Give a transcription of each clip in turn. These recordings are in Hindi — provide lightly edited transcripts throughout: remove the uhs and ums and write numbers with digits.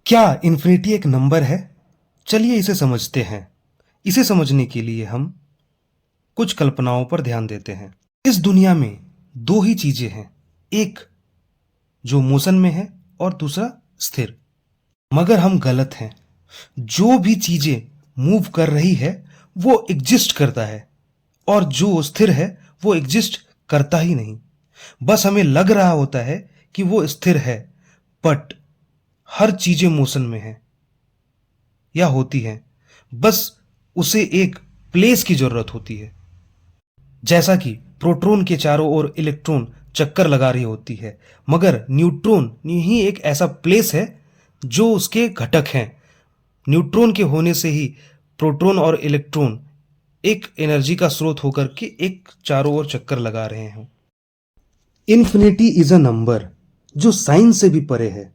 क्या इन्फिनिटी एक नंबर है? चलिए इसे समझते हैं। इसे समझने के लिए हम कुछ कल्पनाओं पर ध्यान देते हैं। इस दुनिया में दो ही चीजें हैं, एक जो मोशन में है और दूसरा स्थिर। मगर हम गलत हैं। जो भी चीजें मूव कर रही है वो एग्जिस्ट करता है और जो स्थिर है वो एग्जिस्ट करता ही नहीं। बस हमें लग रहा होता है कि वो स्थिर है, बट हर चीजें मोशन में है या होती हैं। बस उसे एक प्लेस की जरूरत होती है। जैसा कि प्रोटॉन के चारों ओर इलेक्ट्रॉन चक्कर लगा रही होती है, मगर न्यूट्रॉन ही एक ऐसा प्लेस है जो उसके घटक हैं। न्यूट्रॉन के होने से ही प्रोटॉन और इलेक्ट्रॉन एक एनर्जी का स्रोत होकर के एक चारों ओर चक्कर लगा रहे हैं। इन्फिनिटी इज अ नंबर जो साइंस से भी परे है,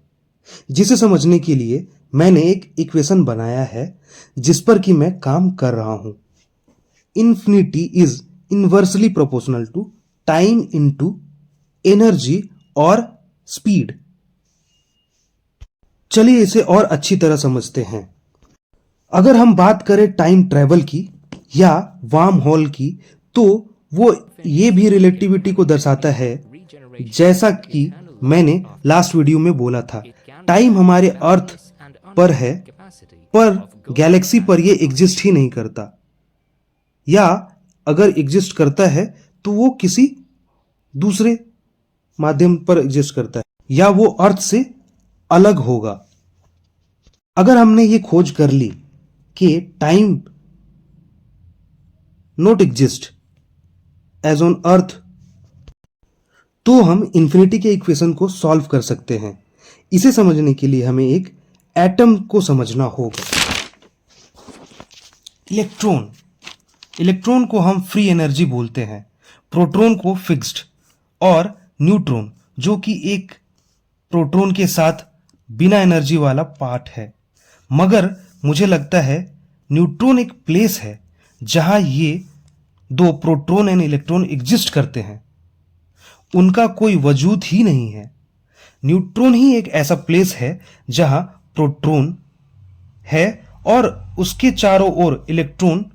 जिसे समझने के लिए मैंने एक इक्वेशन बनाया है जिस पर कि मैं काम कर रहा हूं। Infinity is inversely proportional to time into energy और स्पीड। चलिए इसे और अच्छी तरह समझते हैं। अगर हम बात करें टाइम ट्रैवल की या वार्म होल की, तो वो ये भी रिलेटिविटी को दर्शाता है। जैसा कि मैंने लास्ट वीडियो में बोला था, टाइम हमारे अर्थ पर है पर गैलेक्सी पर ये एग्जिस्ट ही नहीं करता, या अगर एग्जिस्ट करता है तो वो किसी दूसरे माध्यम पर एग्जिस्ट करता है या वो अर्थ से अलग होगा। अगर हमने ये खोज कर ली कि time not exist as on earth, तो हम इन्फिनिटी के इक्वेशन को सॉल्व कर सकते हैं। इसे समझने के लिए हमें एक एटम को समझना होगा। इलेक्ट्रॉन को हम फ्री एनर्जी बोलते हैं, प्रोटॉन को फिक्स्ड, और न्यूट्रॉन जो कि एक प्रोटॉन के साथ बिना एनर्जी वाला पार्ट है। मगर मुझे लगता है न्यूट्रॉन एक प्लेस है जहां ये दो प्रोटॉन एंड इलेक्ट्रॉन एग्जिस्ट करते हैं। उनका कोई वजूद ही नहीं है। न्यूट्रॉन ही एक ऐसा प्लेस है जहां प्रोटॉन है और उसके चारों ओर इलेक्ट्रॉन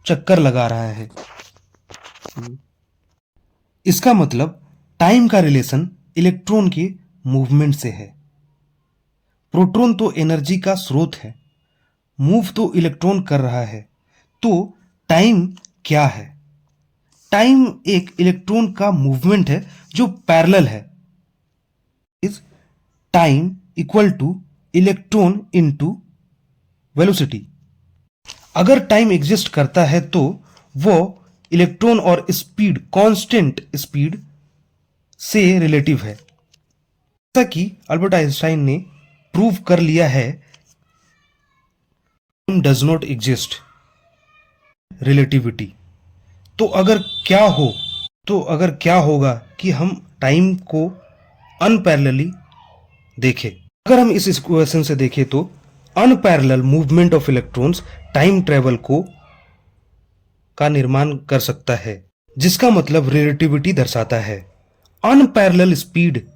चक्कर लगा रहा है। इसका मतलब टाइम का रिलेशन इलेक्ट्रॉन के मूवमेंट से है। प्रोटॉन तो एनर्जी का स्रोत है, मूव तो इलेक्ट्रॉन कर रहा है। तो टाइम क्या है? टाइम एक इलेक्ट्रॉन का मूवमेंट है जो पैरेलल है। Is time equal two electron into velocity. अगर टाइम एग्जिस्ट करता है तो वो इलेक्ट्रॉन और स्पीड कांस्टेंट स्पीड से रिलेटिव है। जैसा कि अल्बर्ट आइंस्टाइन ने प्रूव कर लिया है, time does not exist, relativity. तो अगर क्या होगा कि हम टाइम को अनपैरेलली देखें। अगर हम इस इक्वेशन से देखें तो unparalleled movement of electrons time travel का निर्माण कर सकता है, जिसका मतलब रिलेटिविटी दर्शाता है। अनपैरेलल स्पीड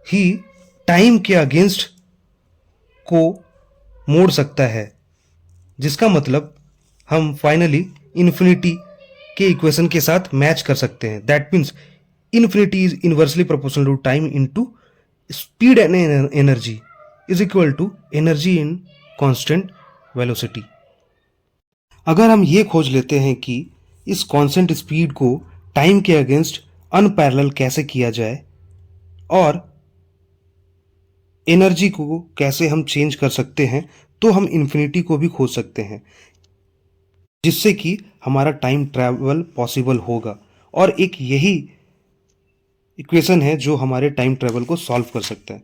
ही टाइम के अगेंस्ट को मोड़ सकता है, जिसका मतलब हम फाइनली इन्फिनिटी के इक्वेशन के साथ मैच कर सकते हैं। That means infinity is inversely proportional to time into speed and energy is equal to energy in constant velocity. अगर हम ये खोज लेते हैं कि इस कांस्टेंट स्पीड को टाइम के अगेंस्ट अनपैरेलल कैसे किया जाए और एनर्जी को कैसे हम चेंज कर सकते हैं, तो हम इन्फिनिटी को भी खोज सकते हैं, जिससे कि हमारा टाइम ट्रैवल पॉसिबल होगा। और एक यही इक्वेशन है जो हमारे टाइम ट्रैवल को सॉल्व कर सकता है।